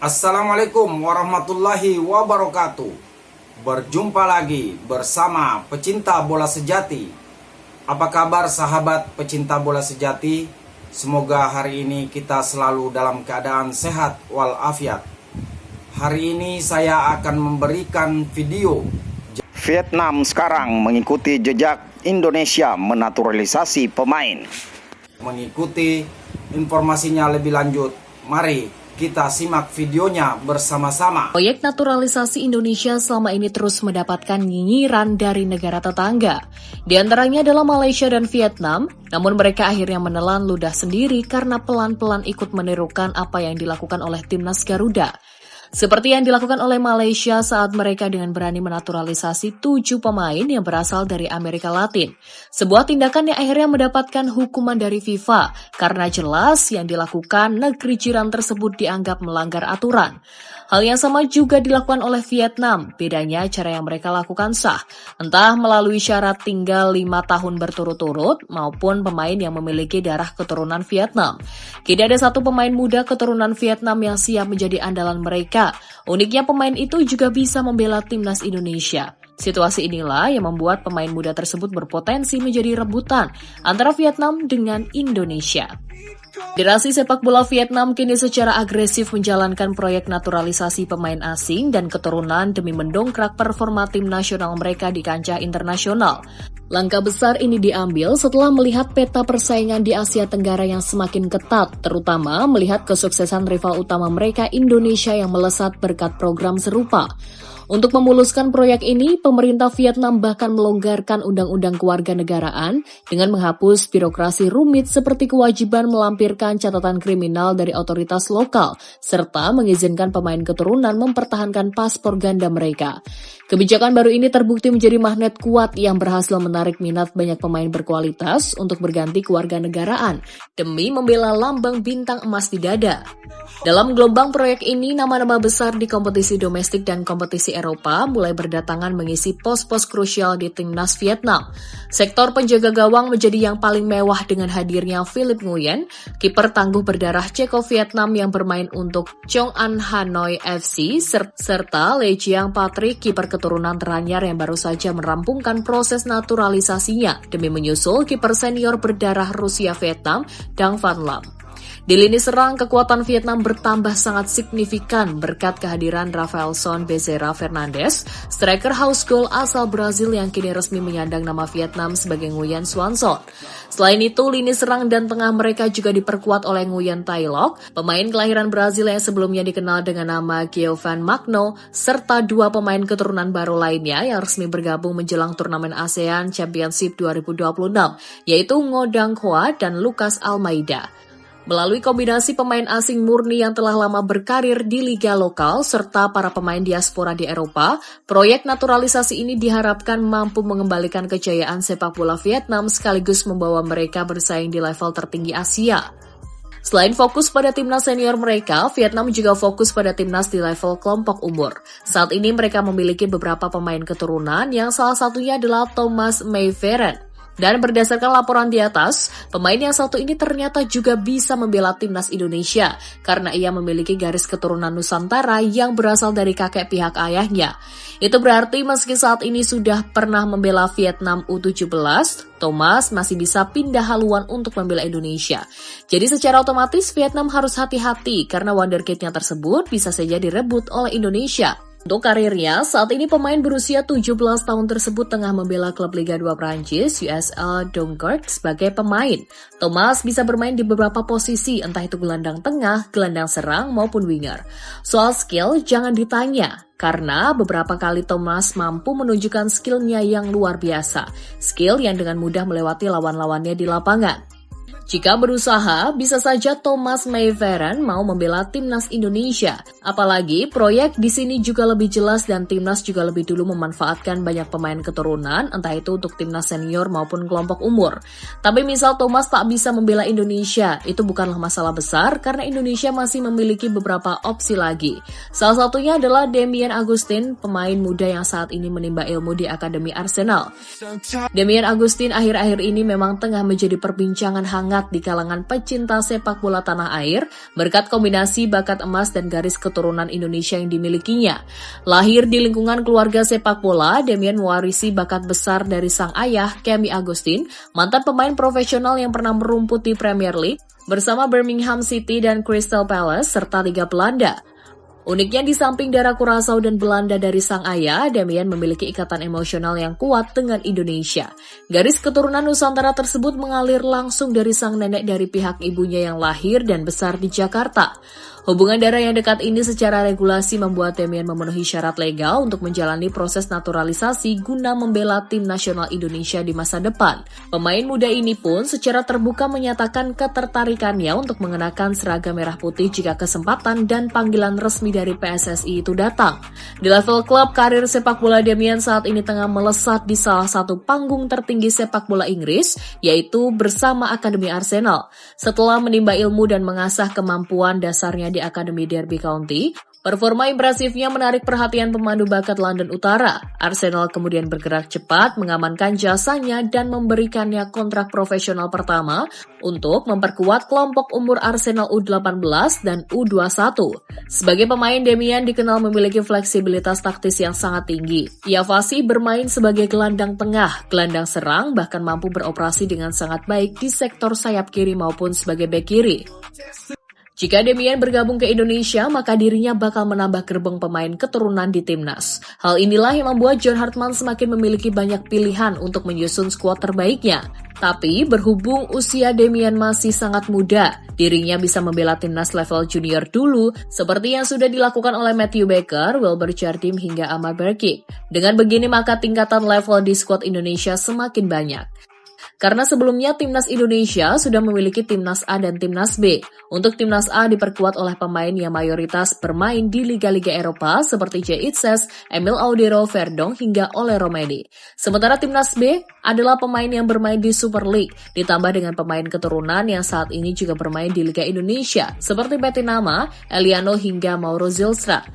Assalamualaikum warahmatullahi wabarakatuh. Berjumpa lagi bersama pecinta bola sejati. Apa kabar sahabat pecinta bola sejati? Semoga hari ini kita selalu dalam keadaan sehat walafiat. Hari ini saya akan memberikan video Vietnam sekarang mengikuti jejak Indonesia menaturalisasi pemain. Mengikuti informasinya lebih lanjut, mari kita simak videonya bersama-sama. Proyek naturalisasi Indonesia selama ini terus mendapatkan nyinyiran dari negara tetangga. Di antaranya adalah Malaysia dan Vietnam, namun mereka akhirnya menelan ludah sendiri karena pelan-pelan ikut menirukan apa yang dilakukan oleh timnas Garuda. Seperti yang dilakukan oleh Malaysia saat mereka dengan berani menaturalisasi 7 pemain yang berasal dari Amerika Latin. Sebuah tindakan yang akhirnya mendapatkan hukuman dari FIFA karena jelas yang dilakukan negeri jiran tersebut dianggap melanggar aturan. Hal yang sama juga dilakukan oleh Vietnam, bedanya cara yang mereka lakukan sah, entah melalui syarat tinggal 5 tahun berturut-turut maupun pemain yang memiliki darah keturunan Vietnam. Kini ada satu pemain muda keturunan Vietnam yang siap menjadi andalan mereka. Uniknya pemain itu juga bisa membela timnas Indonesia. Situasi inilah yang membuat pemain muda tersebut berpotensi menjadi rebutan antara Vietnam dengan Indonesia. Federasi sepak bola Vietnam kini secara agresif menjalankan proyek naturalisasi pemain asing dan keturunan demi mendongkrak performa tim nasional mereka di kancah internasional. Langkah besar ini diambil setelah melihat peta persaingan di Asia Tenggara yang semakin ketat, terutama melihat kesuksesan rival utama mereka Indonesia yang melesat berkat program serupa. Untuk memuluskan proyek ini, pemerintah Vietnam bahkan melonggarkan undang-undang kewarganegaraan dengan menghapus birokrasi rumit seperti kewajiban melampirkan catatan kriminal dari otoritas lokal, serta mengizinkan pemain keturunan mempertahankan paspor ganda mereka. Kebijakan baru ini terbukti menjadi magnet kuat yang berhasil menarik minat banyak pemain berkualitas untuk berganti kewarganegaraan demi membela lambang bintang emas di dada. Dalam gelombang proyek ini, nama-nama besar di kompetisi domestik dan kompetisi Eropa mulai berdatangan mengisi pos-pos krusial di timnas Vietnam. Sektor penjaga gawang menjadi yang paling mewah dengan hadirnya Philip Nguyen, kiper tangguh berdarah Ceko Vietnam yang bermain untuk Chong An Hanoi FC, serta Lê Chiang Patrick, kiper keturunan teranyar yang baru saja merampungkan proses naturalisasinya demi menyusul kiper senior berdarah Rusia Vietnam, Dang Van Lam. Di lini serang, kekuatan Vietnam bertambah sangat signifikan berkat kehadiran Rafaelson Bezerra Fernandes, striker house goal asal Brazil yang kini resmi menyandang nama Vietnam sebagai Nguyen Xuan Son. Selain itu, lini serang dan tengah mereka juga diperkuat oleh Nguyen Tay Loc, pemain kelahiran Brazil yang sebelumnya dikenal dengan nama Giovan Magno, serta 2 pemain keturunan baru lainnya yang resmi bergabung menjelang turnamen ASEAN Championship 2026, yaitu Ngo Dang Hoa dan Lucas Almeida. Melalui kombinasi pemain asing murni yang telah lama berkarir di liga lokal serta para pemain diaspora di Eropa, proyek naturalisasi ini diharapkan mampu mengembalikan kejayaan sepak bola Vietnam sekaligus membawa mereka bersaing di level tertinggi Asia. Selain fokus pada timnas senior mereka, Vietnam juga fokus pada timnas di level kelompok umur. Saat ini mereka memiliki beberapa pemain keturunan yang salah satunya adalah Thomas Meijeren. Dan berdasarkan laporan di atas, pemain yang satu ini ternyata juga bisa membela timnas Indonesia karena ia memiliki garis keturunan Nusantara yang berasal dari kakek pihak ayahnya. Itu berarti meski saat ini sudah pernah membela Vietnam U17, Thomas masih bisa pindah haluan untuk membela Indonesia. Jadi secara otomatis Vietnam harus hati-hati karena wonderkidnya tersebut bisa saja direbut oleh Indonesia. Untuk karirnya, saat ini pemain berusia 17 tahun tersebut tengah membela klub Liga 2 Prancis, USL Dunkirk sebagai pemain. Thomas bisa bermain di beberapa posisi, entah itu gelandang tengah, gelandang serang, maupun winger. Soal skill, jangan ditanya, karena beberapa kali Thomas mampu menunjukkan skillnya yang luar biasa. Skill yang dengan mudah melewati lawan-lawannya di lapangan. Jika berusaha, bisa saja Thomas Meijeren mau membela timnas Indonesia. Apalagi proyek di sini juga lebih jelas dan timnas juga lebih dulu memanfaatkan banyak pemain keturunan, entah itu untuk timnas senior maupun kelompok umur. Tapi misal Thomas tak bisa membela Indonesia, itu bukanlah masalah besar karena Indonesia masih memiliki beberapa opsi lagi. Salah satunya adalah Damien Agustin, pemain muda yang saat ini menimba ilmu di Akademi Arsenal. Damien Agustin akhir-akhir ini memang tengah menjadi perbincangan hangat di kalangan pecinta sepak bola tanah air berkat kombinasi bakat emas dan garis keturunan keturunan Indonesia yang dimilikinya. Lahir di lingkungan keluarga sepak bola, Demian mewarisi bakat besar dari sang ayah, Kemi Agustin, mantan pemain profesional yang pernah merumput di Premier League bersama Birmingham City dan Crystal Palace serta Liga Belanda. Uniknya di samping darah Curaçao dan Belanda dari sang ayah, Demian memiliki ikatan emosional yang kuat dengan Indonesia. Garis keturunan Nusantara tersebut mengalir langsung dari sang nenek dari pihak ibunya yang lahir dan besar di Jakarta. Hubungan darah yang dekat ini secara regulasi membuat Demian memenuhi syarat legal untuk menjalani proses naturalisasi guna membela tim nasional Indonesia di masa depan. Pemain muda ini pun secara terbuka menyatakan ketertarikannya untuk mengenakan seragam merah putih jika kesempatan dan panggilan resmi dari PSSI itu datang. Di level klub, karir sepak bola Demian saat ini tengah melesat di salah satu panggung tertinggi sepak bola Inggris, yaitu bersama Akademi Arsenal. Setelah menimba ilmu dan mengasah kemampuan dasarnya di Akademi Derby County, performa impresifnya menarik perhatian pemandu bakat London Utara. Arsenal kemudian bergerak cepat mengamankan jasanya dan memberikannya kontrak profesional pertama untuk memperkuat kelompok umur Arsenal U18 dan U21. Sebagai pemain, Demian dikenal memiliki fleksibilitas taktis yang sangat tinggi. Ia fasih bermain sebagai gelandang tengah, gelandang serang, bahkan mampu beroperasi dengan sangat baik di sektor sayap kiri maupun sebagai bek kiri. Jika Demian bergabung ke Indonesia, maka dirinya bakal menambah gerbong pemain keturunan di timnas. Hal inilah yang membuat John Hartman semakin memiliki banyak pilihan untuk menyusun skuad terbaiknya. Tapi berhubung usia Demian masih sangat muda, dirinya bisa membela timnas level junior dulu, seperti yang sudah dilakukan oleh Matthew Baker, Wilber Jardim hingga Ahmad Berkik. Dengan begini maka tingkatan level di skuad Indonesia semakin banyak. Karena sebelumnya Timnas Indonesia sudah memiliki Timnas A dan Timnas B. Untuk Timnas A diperkuat oleh pemain yang mayoritas bermain di Liga-Liga Eropa seperti Jay Itzes, Emil Audero, Verdong, hingga Ole Romedi. Sementara Timnas B adalah pemain yang bermain di Super League, ditambah dengan pemain keturunan yang saat ini juga bermain di Liga Indonesia, seperti Betinama, Eliano, hingga Mauro Zylstra.